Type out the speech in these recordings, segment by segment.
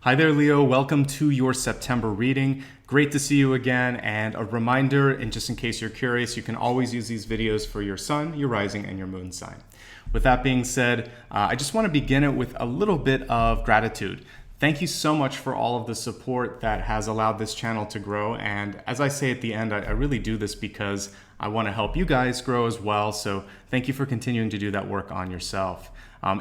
Hi there, Leo. Welcome to your September reading. Great to see you again. And a reminder, and just in case you're curious, you can always use these videos for your sun, your rising, and your moon sign. With that being said, I just want to begin it with a little bit of gratitude. Thank you so much for all of the support that has allowed this channel to grow. And as I say at the end, I really do this because I want to help you guys grow as well. So thank you for continuing to do that work on yourself.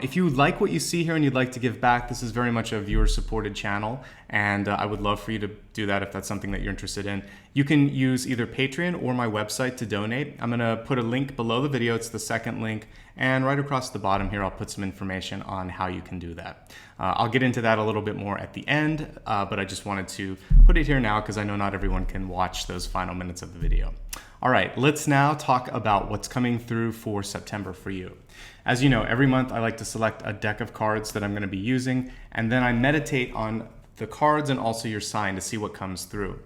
If you like what you see here and you'd like to give back, this is very much a viewer-supported channel, and I would love for you to do that if that's something that you're interested in. You can use either Patreon or my website to donate. I'm going to put a link below the video. It's the second link, and right across the bottom here, I'll put some information on how you can do that. I'll get into that a little bit more at the end, but I just wanted to put it here now because I know not everyone can watch those final minutes of the video. All right, let's now talk about what's coming through for September for you. As you know, every month I like to select a deck of cards that I'm going to be using, and then I meditate on the cards and also your sign to see what comes through.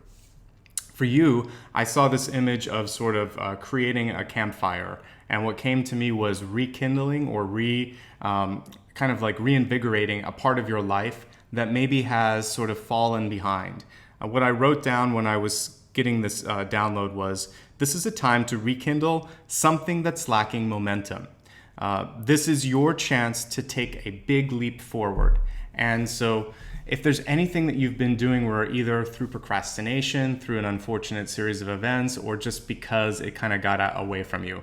For you, I saw this image of sort of creating a campfire, and what came to me was rekindling or kind of like reinvigorating a part of your life that maybe has sort of fallen behind. What I wrote down when I was getting this download was, this is a time to rekindle something that's lacking momentum. This is your chance to take a big leap forward. And so if there's anything that you've been doing where either through procrastination, through an unfortunate series of events, or just because it kind of got away from you,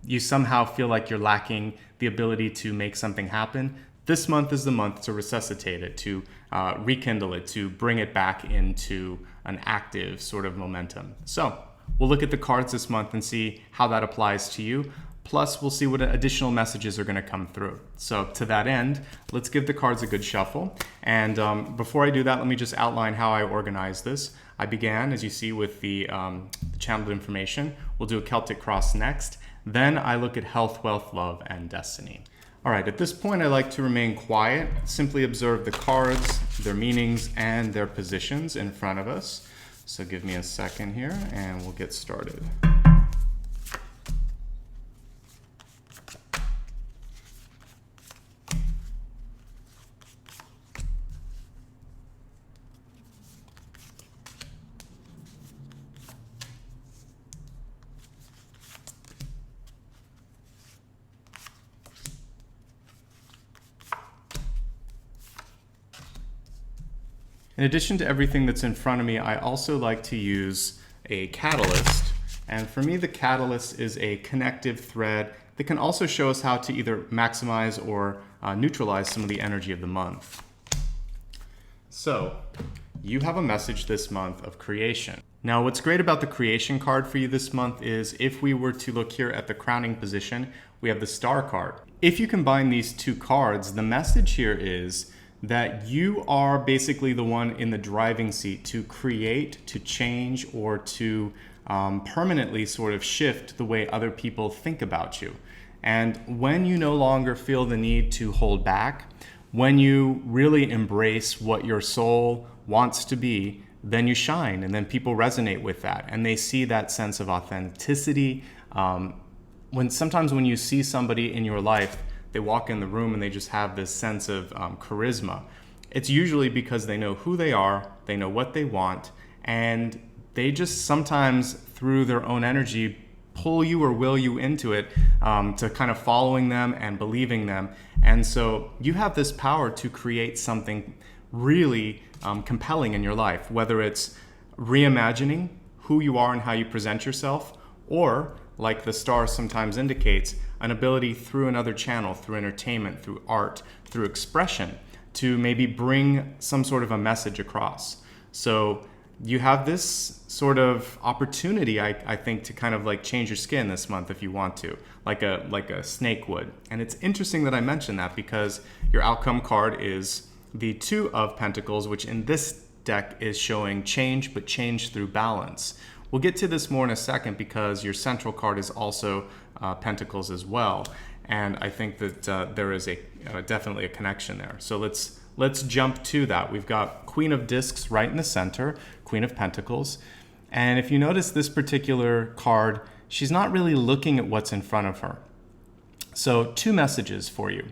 you somehow feel like you're lacking the ability to make something happen, this month is the month to resuscitate it, to rekindle it, to bring it back into an active sort of momentum. So we'll look at the cards this month and see how that applies to you. Plus, we'll see what additional messages are going to come through. So to that end, let's give the cards a good shuffle. And before I do that, let me just outline how I organized this. I began, as you see, with the channeled information. We'll do a Celtic cross next. Then I look at health, wealth, love, and destiny. All right, at this point, I like to remain quiet, simply observe the cards, their meanings, and their positions in front of us. So give me a second here, and we'll get started. In addition to everything that's in front of me, I also like to use a catalyst. And for me, the catalyst is a connective thread that can also show us how to either maximize or neutralize some of the energy of the month. So, you have a message this month of creation. Now, what's great about the creation card for you this month is if we were to look here at the crowning position, we have the star card. If you combine these two cards, the message here is that you are basically the one in the driving seat to create, to change, or to permanently sort of shift the way other people think about you. And when you no longer feel the need to hold back, when you really embrace what your soul wants to be, then you shine, and then people resonate with that, and they see that sense of authenticity. Sometimes when you see somebody in your life, they walk in the room and they just have this sense of charisma. It's usually because they know who they are, they know what they want, and they just sometimes, through their own energy, pull you or will you into it, to kind of following them and believing them. And so you have this power to create something really compelling in your life, whether it's reimagining who you are and how you present yourself, or, like the star sometimes indicates, an ability through another channel, through entertainment, through art, through expression, to maybe bring some sort of a message across. So you have this sort of opportunity, I think, to kind of like change your skin this month if you want to, like a snake would. And it's interesting that I mentioned that because your outcome card is the Two of Pentacles, which in this deck is showing change, but change through balance. We'll get to this more in a second because your central card is also Pentacles as well. And I think that there is definitely a connection there. So let's jump to that. We've got Queen of Discs right in the center, Queen of Pentacles. And if you notice this particular card, she's not really looking at what's in front of her. So two messages for you.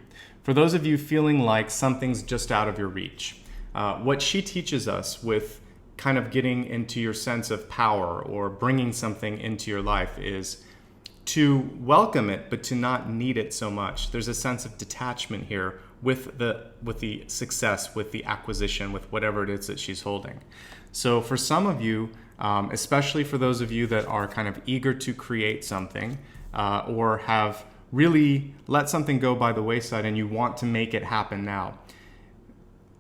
For those of you feeling like something's just out of your reach, What she teaches us with kind of getting into your sense of power or bringing something into your life is to welcome it, but to not need it so much. There's a sense of detachment here with the success, with the acquisition, with whatever it is that she's holding. So for some of you, especially for those of you that are kind of eager to create something or have really let something go by the wayside and you want to make it happen now,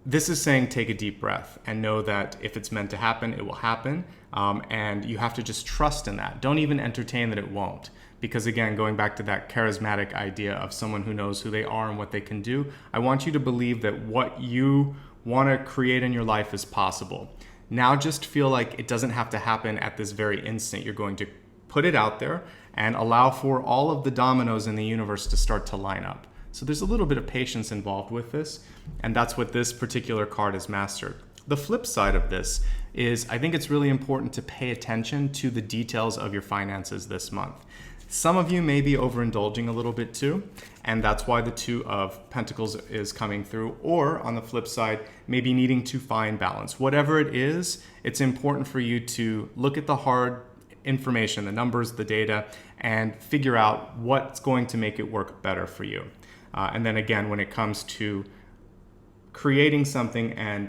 this is saying take a deep breath and know that if it's meant to happen, it will happen. And you have to just trust in that. Don't even entertain that it won't. Because again, going back to that charismatic idea of someone who knows who they are and what they can do, I want you to believe that what you want to create in your life is possible. Now just feel like it doesn't have to happen at this very instant. You're going to put it out there and allow for all of the dominoes in the universe to start to line up. So there's a little bit of patience involved with this, and that's what this particular card has mastered. The flip side of this is I think it's really important to pay attention to the details of your finances this month. Some of you may be overindulging a little bit too, and that's why the Two of Pentacles is coming through. Or on the flip side, maybe needing to find balance. Whatever it is, it's important for you to look at the hard information, the numbers, the data, and figure out what's going to make it work better for you. And then again, when it comes to creating something and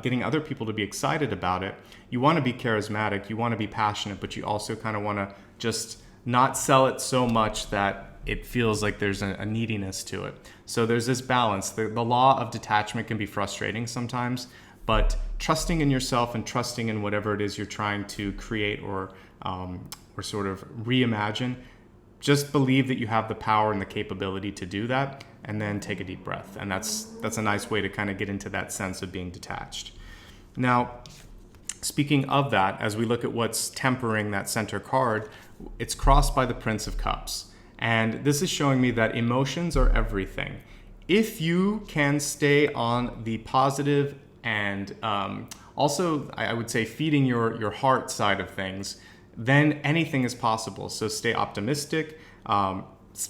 getting other people to be excited about it, you want to be charismatic, you want to be passionate, but you also kind of want to just not sell it so much that it feels like there's a neediness to it. So there's this balance. The law of detachment can be frustrating sometimes, but trusting in yourself and trusting in whatever it is you're trying to create or sort of reimagine, just believe that you have the power and the capability to do that, and then take a deep breath. And that's a nice way to kind of get into that sense of being detached. Now, speaking of that, as we look at what's tempering that center card, it's crossed by the Prince of Cups. And this is showing me that emotions are everything. If you can stay on the positive and also, I would say, feeding your heart side of things, then anything is possible. So stay optimistic,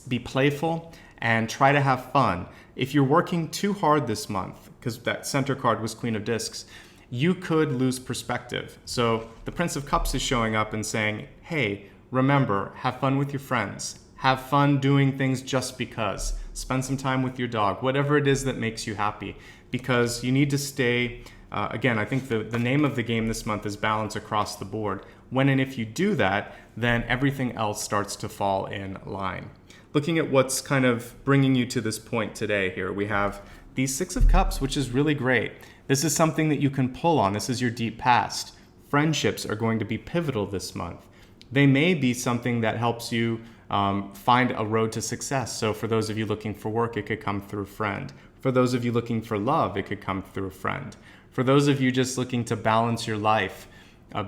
be playful, and try to have fun. If you're working too hard this month, because that center card was Queen of Discs, you could lose perspective. So the Prince of Cups is showing up and saying, hey, remember, have fun with your friends. Have fun doing things just because. Spend some time with your dog, whatever it is that makes you happy, because you need to stay, again, I think the name of the game this month is balance across the board. When and if you do that, then everything else starts to fall in line. Looking at what's kind of bringing you to this point today here, we have the Six of Cups, which is really great. This is something that you can pull on. This is your deep past. Friendships are going to be pivotal this month. They may be something that helps you find a road to success. So for those of you looking for work, it could come through a friend. For those of you looking for love, it could come through a friend. For those of you just looking to balance your life,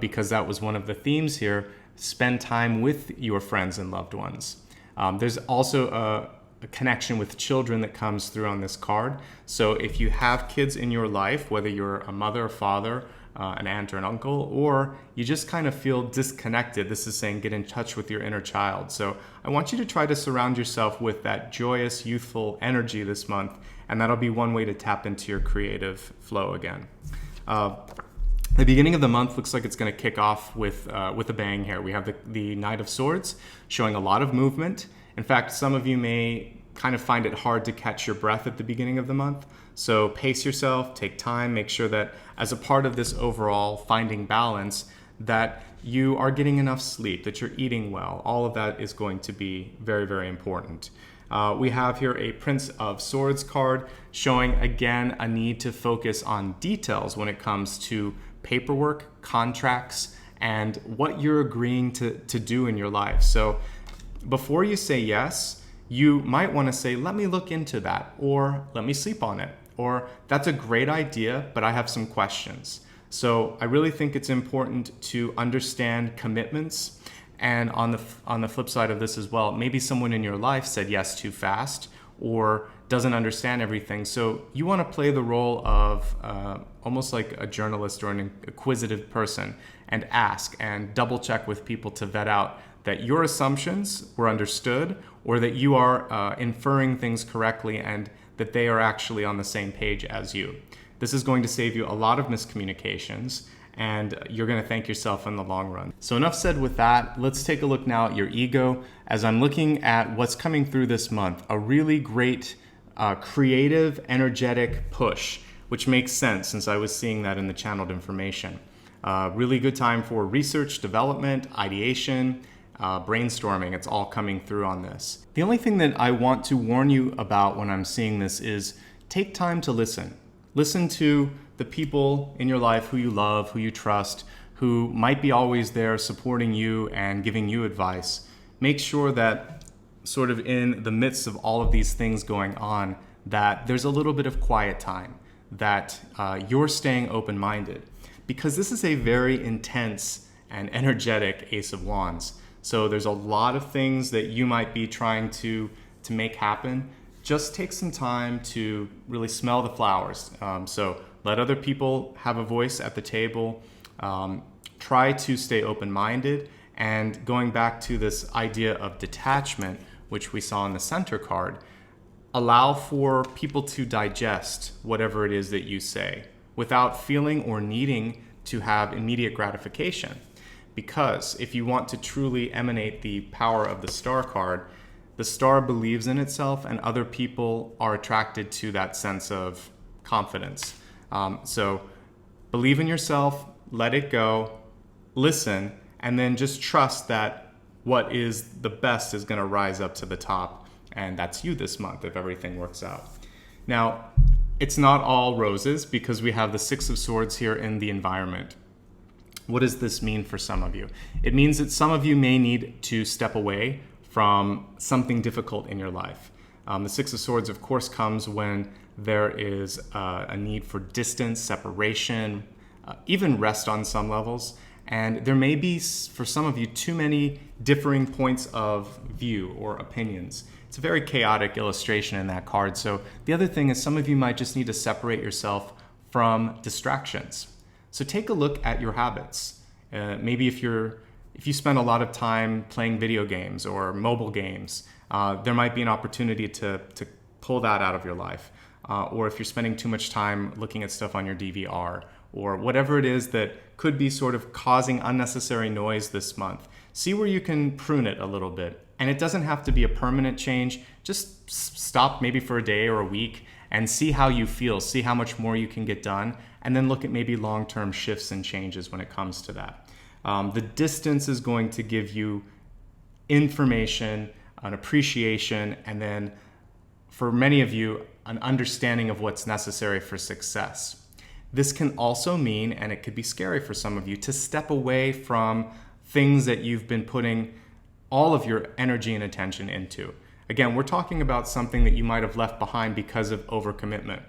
because that was one of the themes here, spend time with your friends and loved ones. There's also a connection with children that comes through on this card. So if you have kids in your life, whether you're a mother or father, an aunt or an uncle, or you just kind of feel disconnected, this is saying get in touch with your inner child. So I want you to try to surround yourself with that joyous, youthful energy this month, and that'll be one way to tap into your creative flow again. The beginning of the month looks like it's going to kick off with a bang here. We have the Knight of Swords showing a lot of movement. In fact, some of you may kind of find it hard to catch your breath at the beginning of the month. So pace yourself, take time, make sure that as a part of this overall finding balance, that you are getting enough sleep, that you're eating well. All of that is going to be very, very important. We have here a Prince of Swords card showing, again, a need to focus on details when it comes to paperwork, contracts, and what you're agreeing to do in your life. So before you say yes, you might want to say, let me look into that, or let me sleep on it, or that's a great idea, but I have some questions. So I really think it's important to understand commitments. And on the flip side of this as well, maybe someone in your life said yes too fast or doesn't understand everything. So you want to play the role of almost like a journalist or an inquisitive person and ask and double check with people to vet out that your assumptions were understood, or that you are inferring things correctly and that they are actually on the same page as you. This is going to save you a lot of miscommunications, and you're going to thank yourself in the long run. So enough said with that. Let's take a look now at your ego. As I'm looking at what's coming through this month, a really great creative, energetic push, which makes sense since I was seeing that in the channeled information. Really good time for research, development, ideation, brainstorming. It's all coming through on this. The only thing that I want to warn you about when I'm seeing this is take time to listen. Listen to the people in your life who you love, who you trust, who might be always there supporting you and giving you advice. Make sure that sort of in the midst of all of these things going on, that there's a little bit of quiet time, that you're staying open-minded, because this is a very intense and energetic Ace of Wands. So there's a lot of things that you might be trying to make happen. Just take some time to really smell the flowers. So let other people have a voice at the table. Try to stay open-minded. And going back to this idea of detachment, which we saw in the center card, allow for people to digest whatever it is that you say without feeling or needing to have immediate gratification. Because if you want to truly emanate the power of the Star card, the Star believes in itself and other people are attracted to that sense of confidence. So believe in yourself, let it go, listen, and then just trust that what is the best is going to rise up to the top. And that's you this month if everything works out. Now, it's not all roses because we have the Six of Swords here in the environment. What does this mean for some of you? It means that some of you may need to step away from something difficult in your life. The Six of Swords, of course, comes when there is a need for distance, separation, even rest on some levels. And there may be, for some of you, too many differing points of view or opinions. It's a very chaotic illustration in that card. So the other thing is some of you might just need to separate yourself from distractions. So take a look at your habits. Maybe if you spend a lot of time playing video games or mobile games, there might be an opportunity to pull that out of your life. Or if you're spending too much time looking at stuff on your DVR, or whatever it is that could be sort of causing unnecessary noise this month. See where you can prune it a little bit. And it doesn't have to be a permanent change. Just stop maybe for a day or a week and see how you feel, see how much more you can get done, and then look at maybe long-term shifts and changes when it comes to that. The distance is going to give you information, an appreciation, and then for many of you, an understanding of what's necessary for success. This can also mean, and it could be scary for some of you, to step away from things that you've been putting all of your energy and attention into. Again, we're talking about something that you might have left behind because of overcommitment.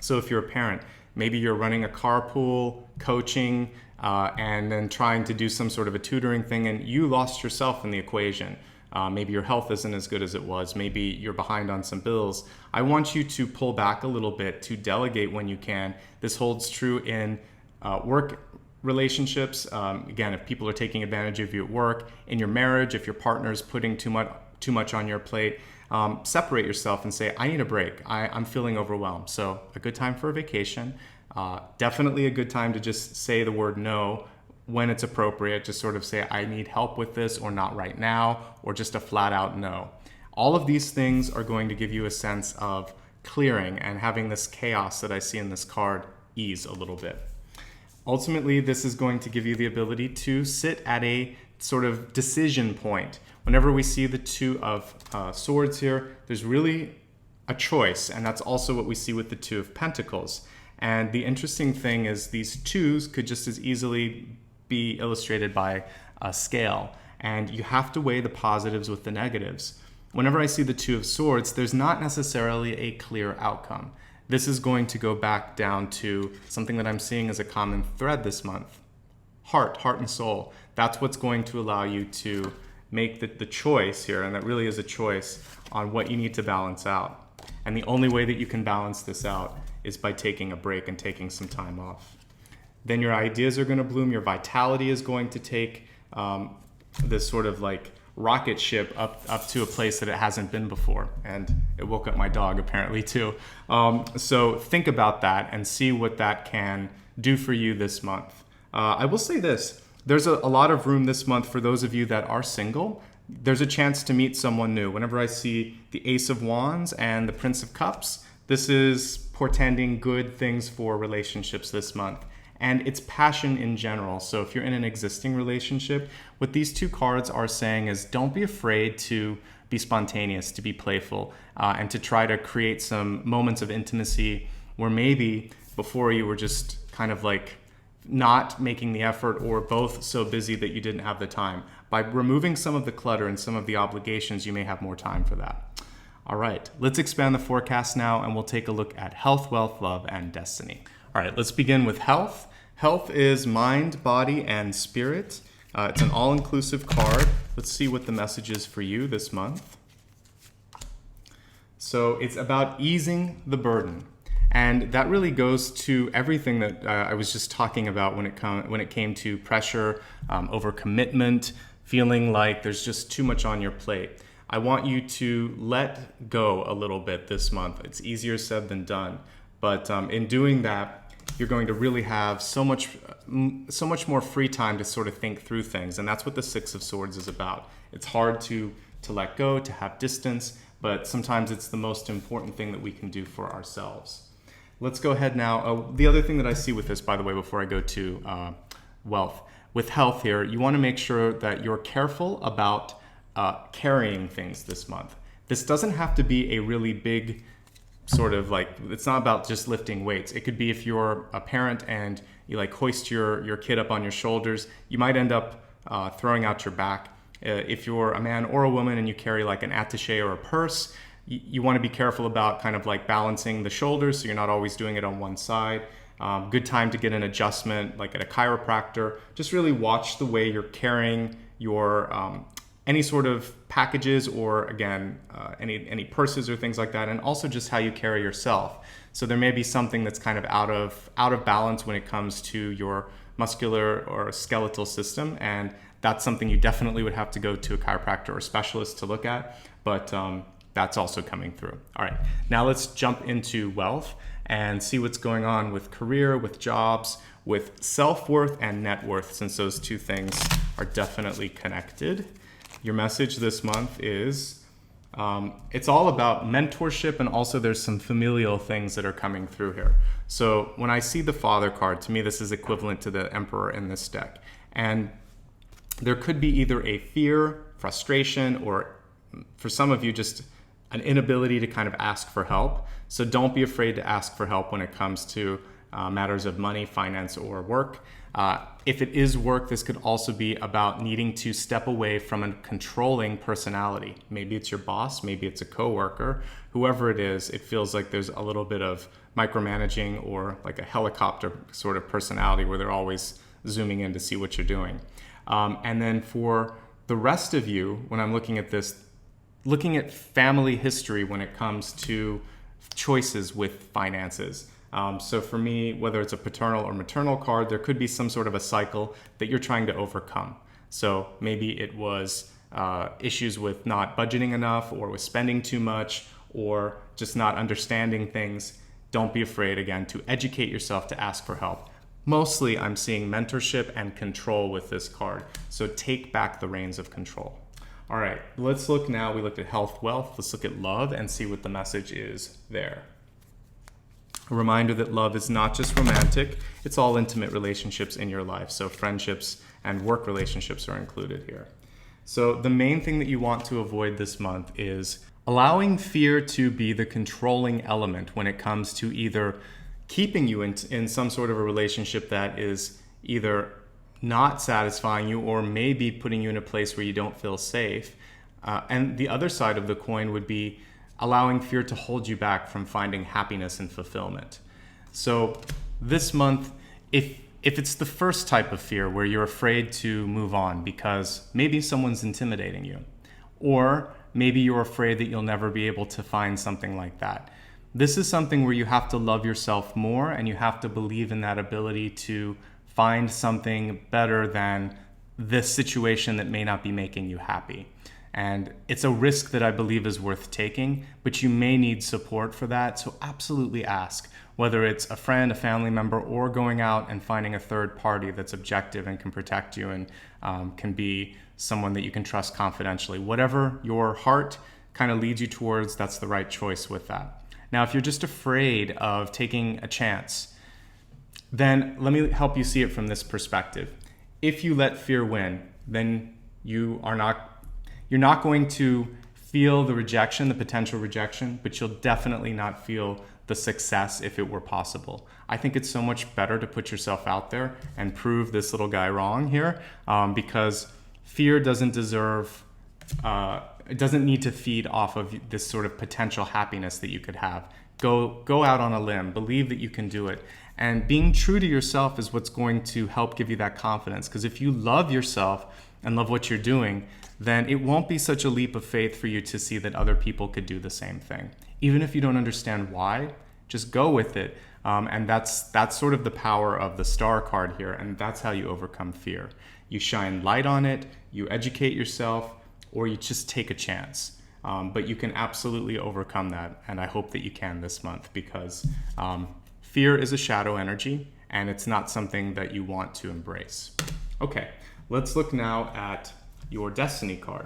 So if you're a parent, maybe you're running a carpool, coaching, and then trying to do some sort of a tutoring thing, and you lost yourself in the equation. Maybe your health isn't as good as it was. Maybe you're behind on some bills. I want you to pull back a little bit, to delegate when you can. This holds true in work relationships. Again, if people are taking advantage of you at work, in your marriage, if your partner's putting too much on your plate, separate yourself and say, I need a break. I'm feeling overwhelmed. So a good time for a vacation. Definitely a good time to just say the word no when it's appropriate. Just sort of say, I need help with this, or not right now, or just a flat out no. All of these things are going to give you a sense of clearing and having this chaos that I see in this card ease a little bit. Ultimately, this is going to give you the ability to sit at a sort of decision point. Whenever we see the Two of Swords here, there's really a choice, and that's also what we see with the Two of Pentacles. And the interesting thing is these twos could just as easily be illustrated by a scale, and you have to weigh the positives with the negatives. Whenever I see the Two of Swords, there's not necessarily a clear outcome. This is going to go back down to something that I'm seeing as a common thread this month. Heart and soul. That's what's going to allow you to make the choice here, and that really is a choice on what you need to balance out. And the only way that you can balance this out is by taking a break and taking some time off. Then your ideas are going to bloom, your vitality is going to take this sort of like rocket ship up to a place that it hasn't been before. And it woke up my dog apparently too. So think about that and see what that can do for you this month. I will say this, there's a lot of room this month for those of you that are single. There's a chance to meet someone new. Whenever I see the Ace of Wands and the Prince of Cups, this is portending good things for relationships this month. And it's passion in general. So if you're in an existing relationship, what these two cards are saying is don't be afraid to be spontaneous, to be playful, and to try to create some moments of intimacy where maybe before you were just kind of like not making the effort or both so busy that you didn't have the time. By removing some of the clutter and some of the obligations, you may have more time for that. All right, let's expand the forecast now and we'll take a look at health, wealth, love, and destiny. All right, let's begin with health. Health is mind, body, and spirit. It's an all-inclusive card. Let's see what the message is for you this month. So it's about easing the burden. And that really goes to everything that I was just talking about when it came to pressure, overcommitment, feeling like there's just too much on your plate. I want you to let go a little bit this month. It's easier said than done. But in doing that, you're going to really have so much more free time to sort of think through things. And that's what the Six of Swords is about. It's hard to let go, to have distance, but sometimes it's the most important thing that we can do for ourselves. Let's go ahead now. The other thing that I see with this, by the way, before I go to wealth, with health here, you want to make sure that you're careful about carrying things this month. This doesn't have to be a really big sort of like, it's not about just lifting weights. It could be if you're a parent and you like hoist your kid up on your shoulders, you might end up throwing out your back. If you're a man or a woman and you carry like an attaché or a purse, you want to be careful about kind of like balancing the shoulders so you're not always doing it on one side. Good time to get an adjustment like at a chiropractor. Just really watch the way you're carrying your any sort of packages or again any purses or things like that, and also just how you carry yourself. So there may be something that's kind of out of balance when it comes to your muscular or skeletal system, and that's something you definitely would have to go to a chiropractor or specialist to look at, but that's also coming through. All right, now let's jump into wealth and see what's going on with career, with jobs, with self-worth and net worth, since those two things are definitely connected. Your message this month is it's all about mentorship, and also there's some familial things that are coming through here. So when I see the Father card, to me this is equivalent to the Emperor in this deck. And there could be either a fear, frustration, or for some of you just an inability to kind of ask for help. So don't be afraid to ask for help when it comes to matters of money, finance, or work. If it is work, this could also be about needing to step away from a controlling personality. Maybe it's your boss, maybe it's a coworker, whoever it is, it feels like there's a little bit of micromanaging or like a helicopter sort of personality where they're always zooming in to see what you're doing. And then for the rest of you, when I'm looking at this, looking at family history when it comes to choices with finances. So for me, whether it's a paternal or maternal card, there could be some sort of a cycle that you're trying to overcome. So maybe it was issues with not budgeting enough, or with spending too much, or just not understanding things. Don't be afraid, again, to educate yourself, to ask for help. Mostly I'm seeing mentorship and control with this card. So take back the reins of control. All right, let's look now. We looked at health, wealth. Let's look at love and see what the message is there. A reminder that love is not just romantic, it's all intimate relationships in your life. So friendships and work relationships are included here. So the main thing that you want to avoid this month is allowing fear to be the controlling element when it comes to either keeping you in some sort of a relationship that is either not satisfying you or maybe putting you in a place where you don't feel safe. And the other side of the coin would be allowing fear to hold you back from finding happiness and fulfillment. So this month, if it's the first type of fear where you're afraid to move on because maybe someone's intimidating you, or maybe you're afraid that you'll never be able to find something like that, this is something where you have to love yourself more and you have to believe in that ability to find something better than this situation that may not be making you happy. And it's a risk that I believe is worth taking, but you may need support for that. So absolutely ask, whether it's a friend, a family member, or going out and finding a third party that's objective and can protect you and can be someone that you can trust confidentially. Whatever your heart kind of leads you towards, that's the right choice with that. Now, if you're just afraid of taking a chance, then let me help you see it from this perspective. If you let fear win, then you're not going to feel the rejection, the potential rejection, but you'll definitely not feel the success if it were possible. I think it's so much better to put yourself out there and prove this little guy wrong here, because fear doesn't deserve, it doesn't need to feed off of this sort of potential happiness that you could have. Go out on a limb, believe that you can do it. And being true to yourself is what's going to help give you that confidence. Because if you love yourself and love what you're doing, then it won't be such a leap of faith for you to see that other people could do the same thing. Even if you don't understand why, just go with it. And that's sort of the power of the star card here. And that's how you overcome fear. You shine light on it, you educate yourself, or you just take a chance. But you can absolutely overcome that. And I hope that you can this month, because fear is a shadow energy and it's not something that you want to embrace. Okay, let's look now at your destiny card.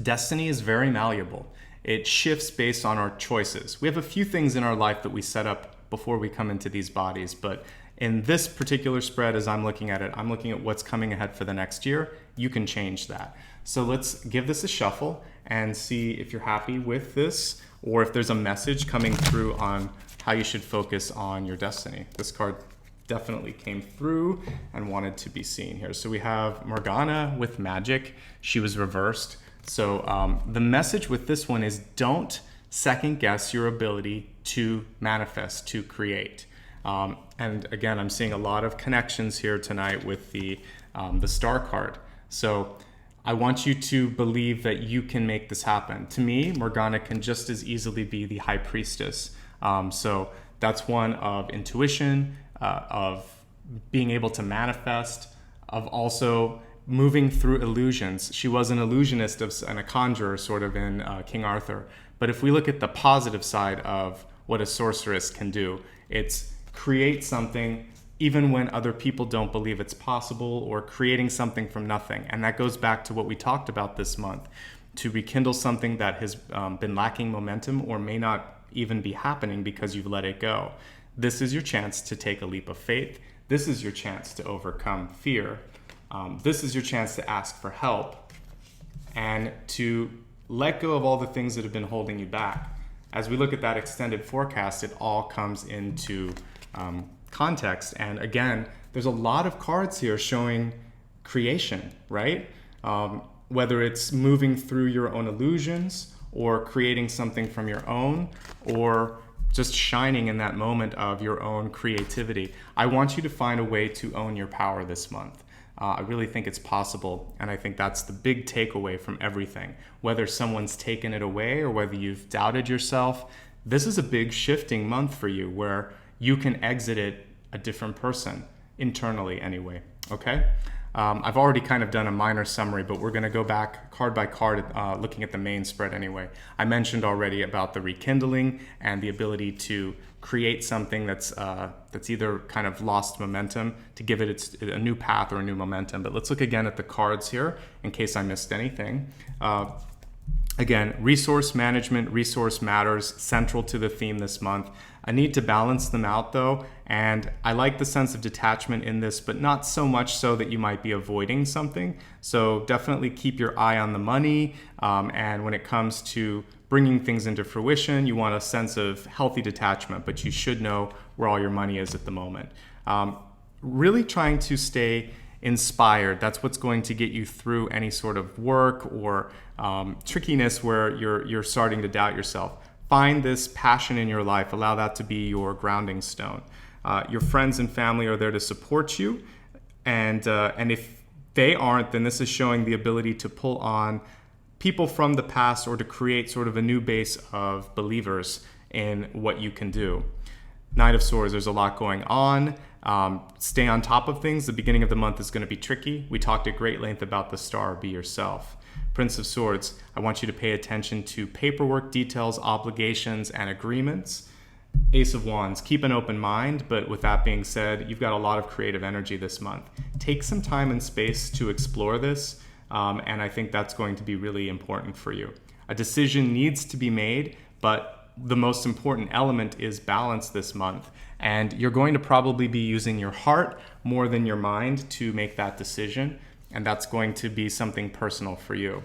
Destiny is very malleable. It shifts based on our choices. We have a few things in our life that we set up before we come into these bodies, but in this particular spread, as I'm looking at it, I'm looking at what's coming ahead for the next year. You can change that. So let's give this a shuffle and see if you're happy with this, or if there's a message coming through on how you should focus on your destiny. This card definitely came through and wanted to be seen here. So we have Morgana with magic. She was reversed. So the message with this one is, don't second guess your ability to manifest, to create. And again, I'm seeing a lot of connections here tonight with the star card. So I want you to believe that you can make this happen. To me, Morgana can just as easily be the high priestess. So that's one of intuition, of being able to manifest, of also moving through illusions. She was an illusionist and a conjurer sort of in King Arthur. But if we look at the positive side of what a sorceress can do, it's create something even when other people don't believe it's possible, or creating something from nothing. And that goes back to what we talked about this month, to rekindle something that has been lacking momentum or may not even be happening because you've let it go. This is your chance to take a leap of faith. This is your chance to overcome fear. This is your chance to ask for help and to let go of all the things that have been holding you back. As we look at that extended forecast, it all comes into context. And again, there's a lot of cards here showing creation, right? Whether it's moving through your own illusions, or creating something from your own, or just shining in that moment of your own creativity. I want you to find a way to own your power this month. I really think it's possible, and I think that's the big takeaway from everything. Whether someone's taken it away or whether you've doubted yourself, this is a big shifting month for you where you can exit it a different person, internally anyway, okay? I've already kind of done a minor summary, but we're going to go back card by card, looking at the main spread anyway. I mentioned already about the rekindling and the ability to create something that's either kind of lost momentum, to give it a new path or a new momentum. But let's look again at the cards here in case I missed anything. Again, resource management, resource matters, central to the theme this month. I need to balance them out though, and I like the sense of detachment in this, but not so much so that you might be avoiding something. So definitely keep your eye on the money, and when it comes to bringing things into fruition, you want a sense of healthy detachment, but you should know where all your money is at the moment. Really trying to stay inspired. That's what's going to get you through any sort of work or trickiness where you're starting to doubt yourself. Find this passion in your life. Allow that to be your grounding stone. Your friends and family are there to support you, and if they aren't, then this is showing the ability to pull on people from the past or to create sort of a new base of believers in what you can do. Knight of Swords, there's a lot going on. Stay on top of things. The beginning of the month is going to be tricky. We talked at great length about the star, be yourself. Prince of Swords, I want you to pay attention to paperwork details, obligations, and agreements. Ace of Wands, keep an open mind, but with that being said, you've got a lot of creative energy this month. Take some time and space to explore this, and I think that's going to be really important for you. A decision needs to be made, but the most important element is balance this month, and you're going to probably be using your heart more than your mind to make that decision, and that's going to be something personal for you.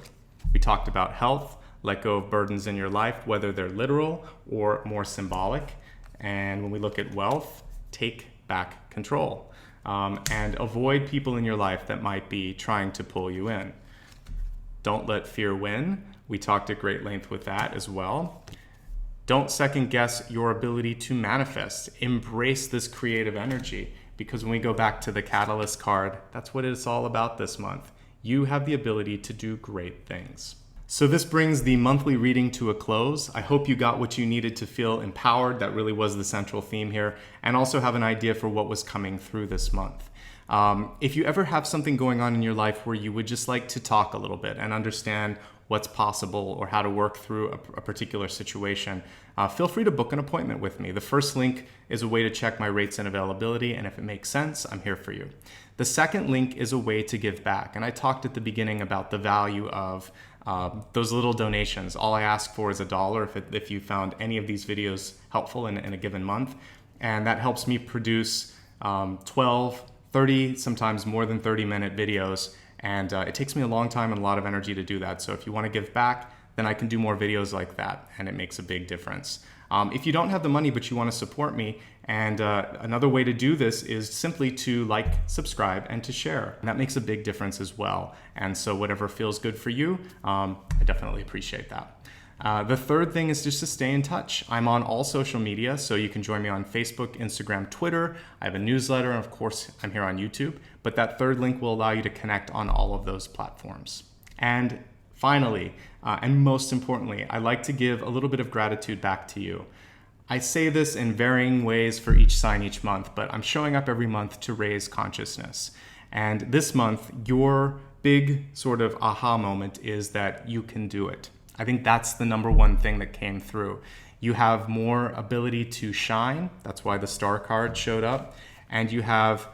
We talked about health. Let go of burdens in your life, whether they're literal or more symbolic. And when we look at wealth, take back control. And avoid people in your life that might be trying to pull you in. Don't let fear win. We talked at great length with that as well. Don't second guess your ability to manifest. Embrace this creative energy, because when we go back to the Catalyst card, that's what it's all about this month. You have the ability to do great things. So this brings the monthly reading to a close. I hope you got what you needed to feel empowered. That really was the central theme here, and also have an idea for what was coming through this month. If you ever have something going on in your life where you would just like to talk a little bit and understand what's possible or how to work through a particular situation, feel free to book an appointment with me. The first link is a way to check my rates and availability, and if it makes sense, I'm here for you. The second link is a way to give back, and I talked at the beginning about the value of those little donations. All I ask for is $1 if you found any of these videos helpful in a given month, and that helps me produce 12, 30, sometimes more than 30-minute videos, and it takes me a long time and a lot of energy to do that. So if you want to give back, then I can do more videos like that, and it makes a big difference. If you don't have the money but you want to support me, and another way to do this is simply to like, subscribe, and to share. And that makes a big difference as well. And so whatever feels good for you, I definitely appreciate that. The third thing is just to stay in touch. I'm on all social media, so you can join me on Facebook, Instagram, Twitter. I have a newsletter, and of course, I'm here on YouTube. But that third link will allow you to connect on all of those platforms. And finally, and most importantly, I like to give a little bit of gratitude back to you. I say this in varying ways for each sign each month, but I'm showing up every month to raise consciousness. And this month, your big sort of aha moment is that you can do it. I think that's the number one thing that came through. You have more ability to shine. That's why the star card showed up. And you have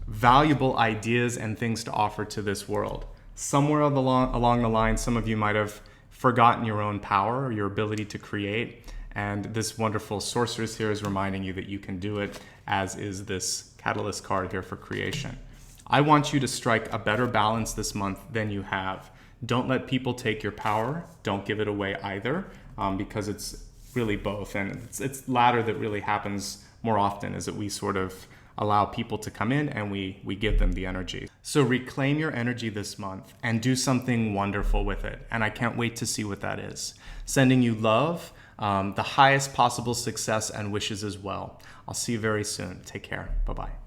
valuable ideas and things to offer to this world. Somewhere along the line, some of you might have forgotten your own power or your ability to create. And this wonderful sorceress here is reminding you that you can do it, as is this Catalyst card here for creation. I want you to strike a better balance this month than you have. Don't let people take your power. Don't give it away either, because it's really both. And it's latter that really happens more often, is that we sort of allow people to come in and we give them the energy. So reclaim your energy this month and do something wonderful with it. And I can't wait to see what that is. Sending you love, the highest possible success and wishes as well. I'll see you very soon. Take care. Bye-bye.